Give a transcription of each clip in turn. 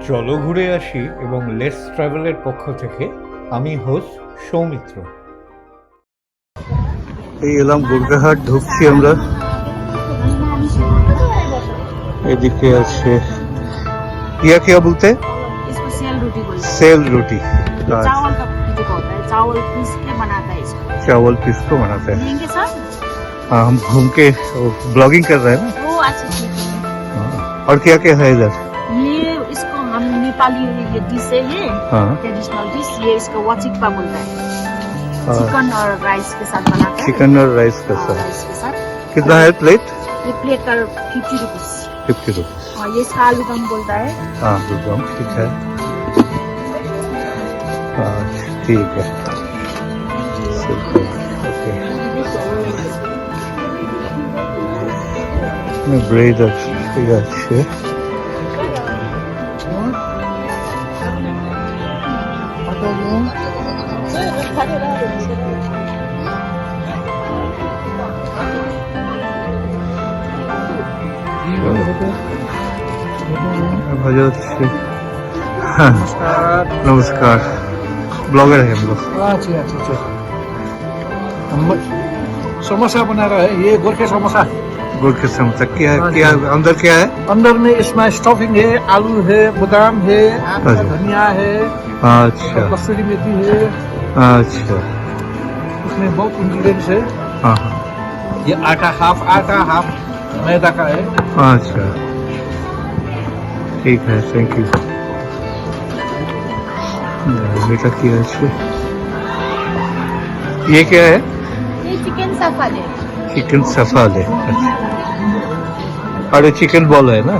চলো ঘুরে আসি এবং লেটস ট্রাভেলের পক্ষ থেকে আমি হোস্ট সৌমিত্র। এই এলাম গোর্খাহাট, ঢুকছি আমরা। এদিকে আছে क्या क्या बोलते हैं? इसको सेल रोटी बोलते हैं। सेल रोटी। चावल का जो होता है, चावल पीस के बनाता है इसको। चावल पीस को बनाते हैं। लेंगे सर? हाँ, हम घूम के ब्लॉगिंग कर रहे हैं ना। वो अच्छा ठीक है। और क्या क्या है इधर? ये इसको हम नेपाली ये डिश है, ये हाँ। Traditional dish. ये इसको वाचिक्पा बोलता है। चिकन और राइस के साथ बनाता है। चिकन और राइस का साथ। राइस के साथ। कितना है प्लेट? ये प्लेट का 50 रुपीज। 50 रुपीज। और ये इसका आलू दम बोलता है। हाँ, आलू ठीक है। हाँ ठीक है, ओके। ब्रेड ঠিক আছে। ভালো হচ্ছে। नमस्कार, ब्लॉगर है हम लोग। अच्छा अच्छा अच्छा। हम समोसा बना रहे हैं, ये गोरखे समोसा। गोरखे समोसा क्या है? क्या अंदर क्या है? अंदर में इसमें स्टफिंग है, आलू है, बादाम है, आपका अच्छा। धनिया है, अच्छा कसूरी मेथी है। अच्छा। इसमें बहुत इंग्रेडिएंट्स है। हाँ हाँ। ये आटा हाफ मैदा का है। अच्छा ठीक है, थैंक यू। बेटा क्या है? ये क्या है? ये चिकन सफाले। चिकन सफाले। अच्छा, और ये चिकन बॉल है ना?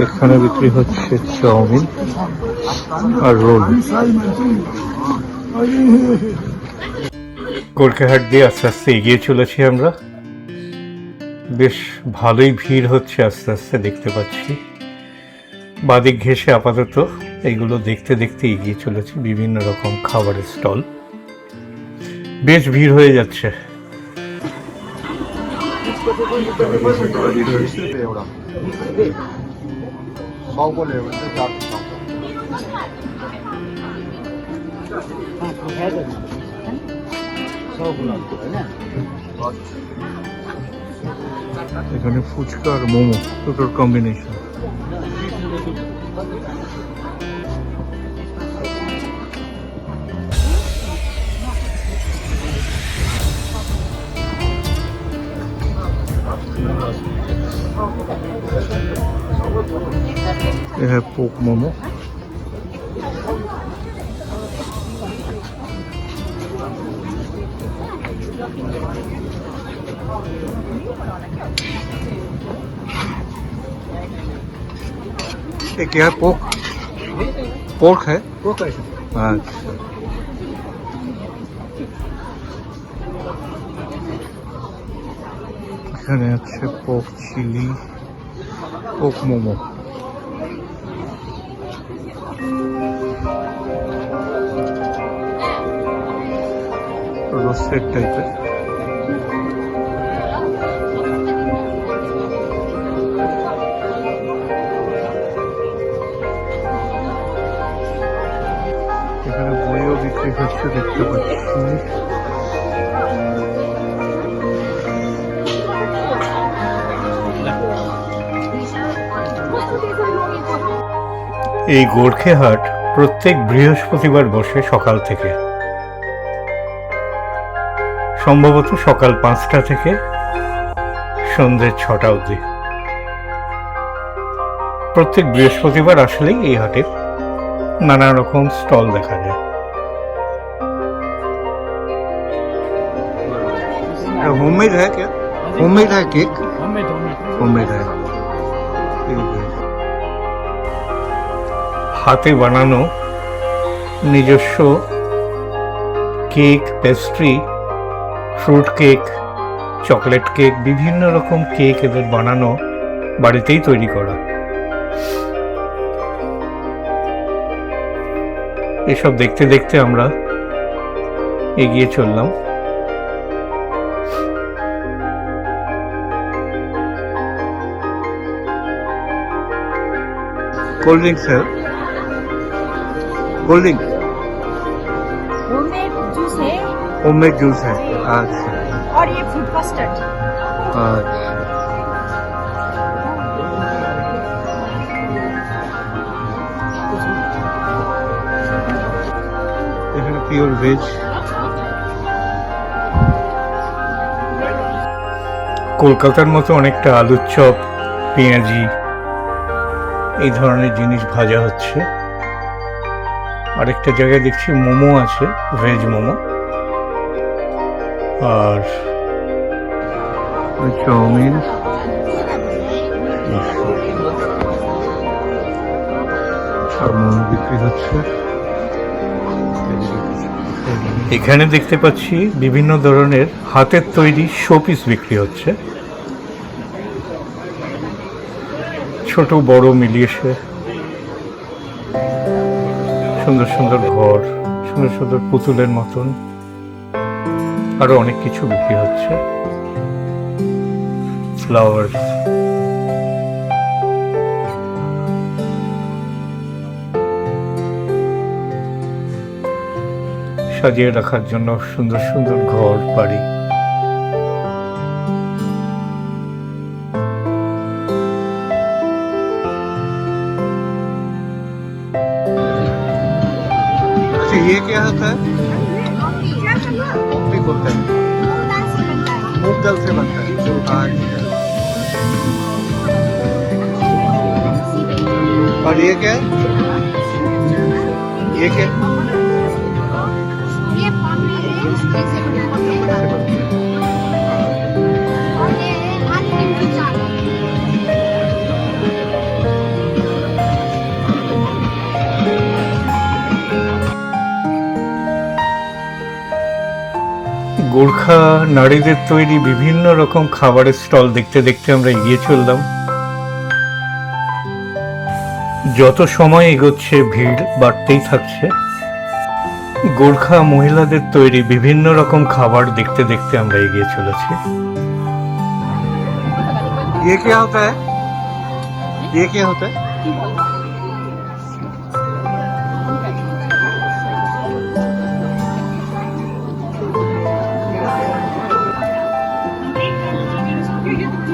এখানে বিক্রি হচ্ছে চাউমিন আর রোল। গোর্খাহাট দিয়ে আস্তে আস্তে এগিয়ে চলেছি আমরা। বেশ ভালোই ভিড় হচ্ছে আস্তে আস্তে, দেখতে পাচ্ছি। বাদিক ঘেঁষে আপাতত এইগুলো দেখতে দেখতে এগিয়ে চলেছি। বিভিন্ন রকম খাবারের স্টল, বেশ ভিড় হয়ে যাচ্ছে। এখানে ফুচকা আর মোমো দুটোর কম্বিনেশন। ये है पोक मोमो। ये क्या है? पोर्क है। अच्छा, এখানে আছে পোক চিলি, পোক মোমো। রোস্টেড টাইপের। এখানে বইও বিক্রি হচ্ছে, দেখতে পাচ্ছি। এই গোর্খেহাট প্রত্যেক বৃহস্পতিবার বসে সকাল থেকে, সম্ভবত সকাল 5টা থেকে সন্ধ্যে 6টা অবধি। প্রত্যেক বৃহস্পতিবার আসলেই এই হাটের নানা রকম স্টল দেখা যায়। होममेड है क्या? होममेड है केक? होममेड है। হাতে বানানো নিজস্ব cake, pastry, fruit cake, chocolate cake, বিভিন্ন রকম কেক এদের বানানো, বাড়িতেই তৈরি করা। এসব দেখতে দেখতে আমরা এগিয়ে চললাম। कोल्ड ड्रिंक्स है, कोल्ड ड्रिंक होममेड जूस है होममेड जूस है। अच्छा और ये फ्रूट कस्टर्ड। अच्छा, এখানে পিওর ভেজ। কলকাতার মতো অনেকটা আলুর চপ, পেঁয়াজি এই ধরনের জিনিস ভাজা হচ্ছে। আরেকটা জায়গায় দেখছি মোমো আছে, ভেজ মোমো, আর ওই চাউমিন, আর মোমো বিক্রি হচ্ছে। এখানে দেখতে পাচ্ছি বিভিন্ন ধরনের হাতের তৈরি শোপিস বিক্রি হচ্ছে, ছোট বড় মিলিয়ে। সুন্দর সুন্দর ঘর, সুন্দর সুন্দর পুতুলের মতন, আরো অনেক কিছু বিক্রি হচ্ছে, ফ্লাওয়ার। সাজিয়ে রাখার জন্য সুন্দর সুন্দর ঘর বাড়ি। अच्छा ये क्या होता है? पोपली बोलते हैं, मूंग दाल से बनता है। अच्छा, और ये क्या है? ये क्या है? ये पापड़ी है, इससे बनता है। और ये आलू की चाट। গোর্খা নারীদের তৈরি বিভিন্ন রকম খাবারের স্টল দেখতে দেখতে আমরা এগিয়ে চললাম। যত সময় এগোচ্ছে ভিড় বাড়তেই থাকছে। গোর্খা মহিলাদের তৈরি বিভিন্ন রকম খাবার দেখতে দেখতে আমরা এগিয়ে চলেছি। ये क्या होता है? ये क्या होता है?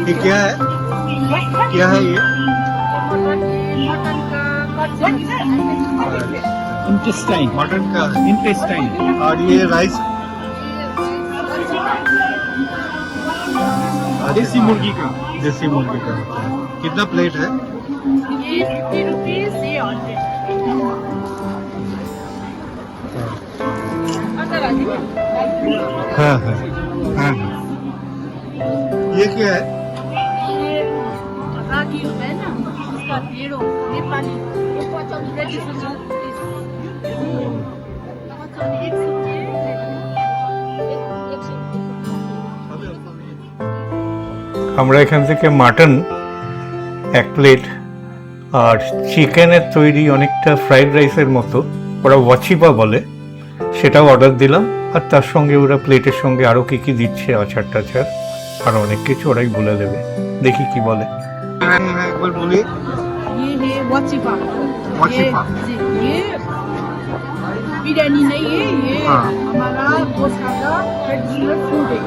ये क्या है? क्या है ये? मटन का इंटेस्टाइन, मटन का है। इंटेस्टाइन। और ये राइस, देसी मुर्गी का। देसी मुर्गी का होता है। कितना प्लेट है? ये 50 रुपीज, ये 100। हाँ हाँ हाँ। ये क्या है? ये रागी होता है ना, उसका ढेड़ो नेपाली। ये 50 আমরা এখান থেকে মাটন এক প্লেট আর চিকেনের তৈরি অনেকটা ফ্রাইড রাইসের মতো, ওরা ওয়াচিপা বলে, সেটাও অর্ডার দিলাম। আর তার সঙ্গে ওরা প্লেটের সঙ্গে আরও কী কী দিচ্ছে, আচার টাচার আর অনেক কিছু ওরাই বলে দেবে। দেখি কি বলে। একবার বলি। ये है वाचिपा। वाचिपा। ये बिरयानी नहीं है, ये हाँ। हमारा डोसा का ट्रेडिशनल फूड है।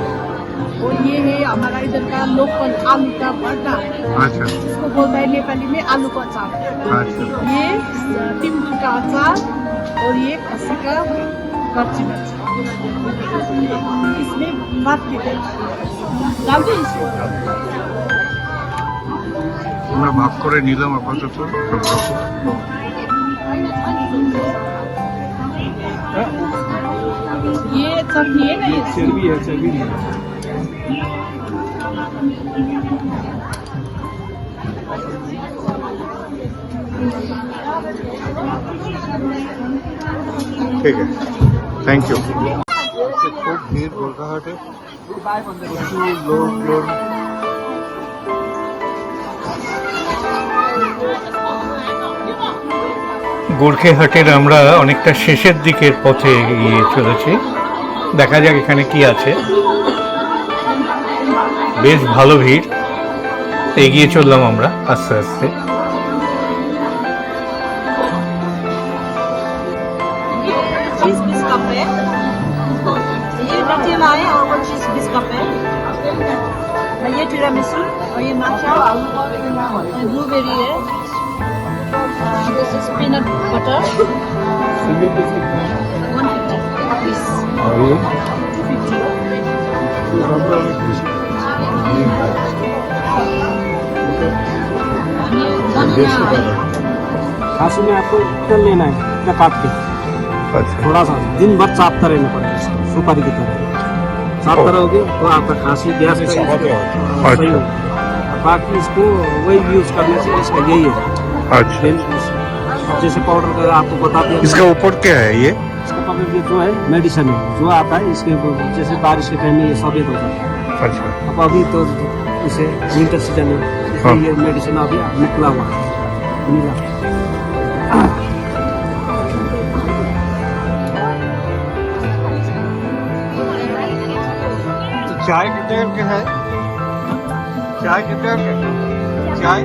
और ये है हमारा इधर का लोकल आलू का भरता, अच्छा इसको बोलता है नेपाली में आलू का अचार। अच्छा। ये टिम्बू का अचार और ये खसी का कर्ची मिर्च। इसमें भात देते हैं, डाल दो इसको। আমরা ভাগ করে নিলাম আপাতত। ये चटनी है ना, ये चर्बी है, चर्बी नहीं है। ঠিক আছে, থ্যাংক ইউ। খুব ভিড় গোর্খাহাটে, প্রচুর লোকজন। গোর্খাহাটের আমরা অনেকটা শেষের দিকের পথে এগিয়ে চলেছি। দেখা যাক এখানে কি আছে। বেশ ভালো ভিড়, এগিয়ে চললাম আমরা আস্তে আস্তে। ये टिरामिसू और ये माचा ब्लूबेरी है this is peanut butter 150 rupees और ये 250 खांसी में आपको तेल लेना है इतना काट के अच्छा थोड़ा सा दिन भर चापता रहना पड़ेगा इसको, सुपारी की तरह चापता रहोगे तो आपका खांसी गैस का सही होगा। बाकी इसको वही यूज करने से इसका यही है अच्छा जैसे पाउडर का आपको बता दिया इसका ऊपर क्या है ये इसका पाउडर ये जो है मेडिसिन है जो आता है इसके जैसे बारिश के टाइम में ये सफेद हो जाता है। अच्छा अब अभी तो इसे विंटर सीजन है इसलिए ये मेडिसिन अभी निकला हुआ है मिला। चाय कितने के है चाय कितने के चाय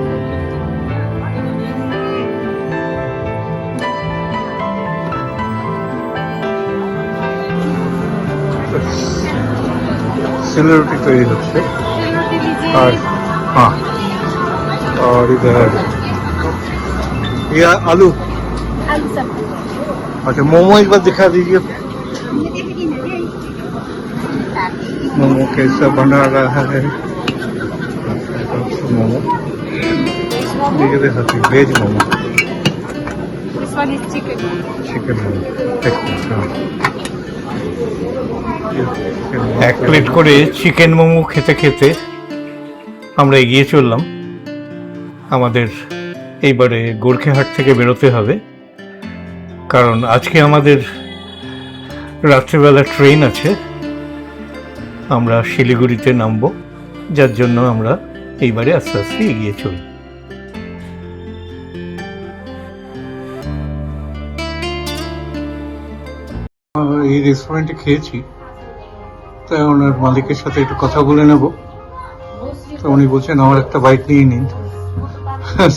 सिल्वर रोटी तो ये सबसे रोटी लीजिए और हाँ और इधर ये आलू आलू सब्जी अच्छा मोमो एक बार दिखा दीजिए मोमो कैसा बना रहा है मोमो देखिए दिखाती veg momo this one is chicken chicken এক প্লেট করে চিকেন মোমো খেতে খেতে আমরা এগিয়ে চললাম আমাদের এইবারে গোর্খেহাট থেকে বেরোতে হবে কারণ আজকে আমাদের রাত্রিবেলা ট্রেন আছে আমরা শিলিগুড়িতে নামবো যার জন্য আমরা এইবারে আস্তে আস্তে এগিয়ে চলি এই রেস্টুরেন্টে খেয়েছি তাই ওনার মালিকের সাথে একটু কথা বলে নেব তো উনি বলছেন আমার একটা বাইক নিয়ে নিন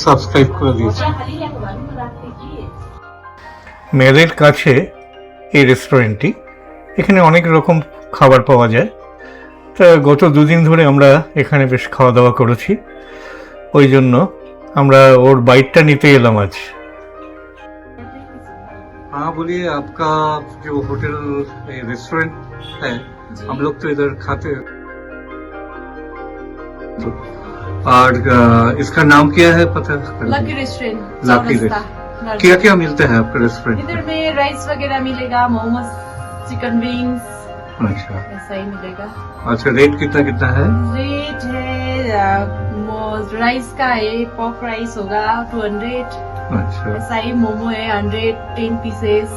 সাবস্ক্রাইব করে দিয়েছি মেলের কাছে এই রেস্টুরেন্টটি এখানে অনেক রকম খাবার পাওয়া যায় তা গত দুদিন ধরে আমরা এখানে বেশ খাওয়া দাওয়া করেছি ওই জন্য আমরা ওর বাইকটা নিতে এলাম আজ हाँ बोलिए आपका जो होटल रेस्टोरेंट है हम लोग तो इधर खाते हैं और इसका नाम क्या है पता लकी रेस्टोरेंट लकी क्या क्या मिलता है आपका रेस्टोरेंट इधर में राइस वगैरह मिलेगा मोमोज चिकन विंग्स अच्छा ऐसा ही मिलेगा अच्छा रेट कितना कितना है रेट है राइस का है पॉक राइस होगा 200 अच्छा ऐसा ही मोमो है 110 पीसेस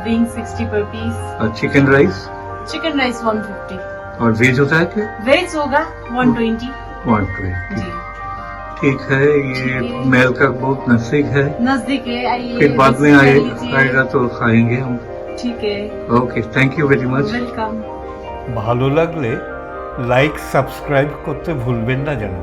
विंग 60 पर पीस और चिकन राइस चिकन राइस 150 और वेज होता है क्या वेज होगा 120 120 जी ठीक है ये मेल का बहुत नजदीक है नजदीक है आइए फिर बाद में visit कर लीजिए। आएगा तो खाएंगे हम ठीक है okay thank you very much welcome ভালো লাগলে লাইক সাবস্ক্রাইব করতে ভুলবেন না যেন।